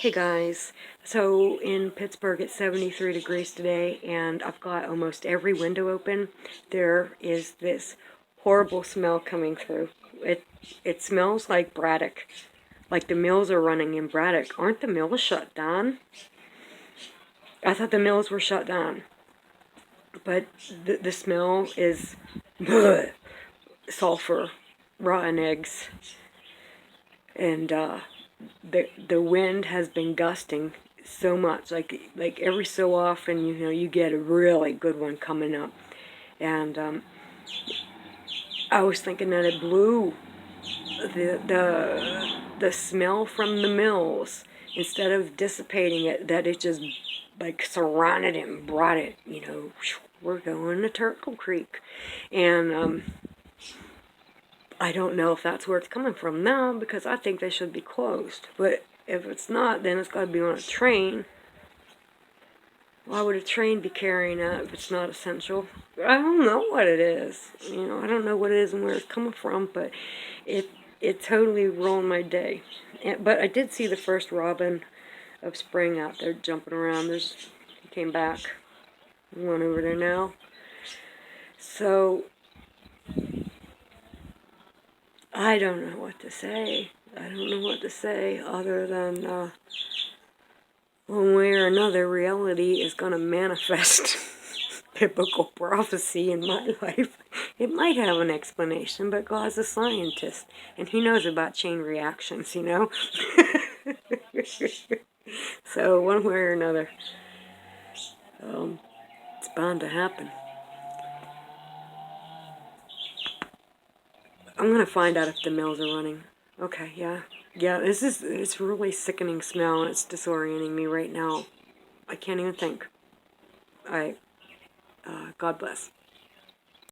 Hey guys, so in Pittsburgh it's 73 degrees today and I've got almost every window open. There is this horrible smell coming through. It smells like Braddock, like the mills are running in Braddock. Aren't the mills shut down? I thought the mills were shut down, but the smell is bleh, sulfur, rotten eggs, and the wind has been gusting so much, like every so often, you get a really good one coming up, and I was thinking that it blew the smell from the mills instead of dissipating it, that it just like surrounded it and brought it. We're going to Turtle Creek, and I don't know if that's where it's coming from now, because I think they should be closed. But if it's not, then it's got to be on a train. Why would a train be carrying that if it's not essential? I don't know what it is. I don't know what it is and where it's coming from, but it totally ruined my day. But I did see the first robin of spring out there jumping around. He came back. One over there now. So I don't know what to say. I don't know what to say other than one way or another, reality is going to manifest biblical prophecy in my life. It might have an explanation, but God's a scientist, and he knows about chain reactions, So one way or another, it's bound to happen. I'm going to find out if the mills are running. Okay, yeah. Yeah, it's really sickening smell, and it's disorienting me right now. I can't even think. God bless.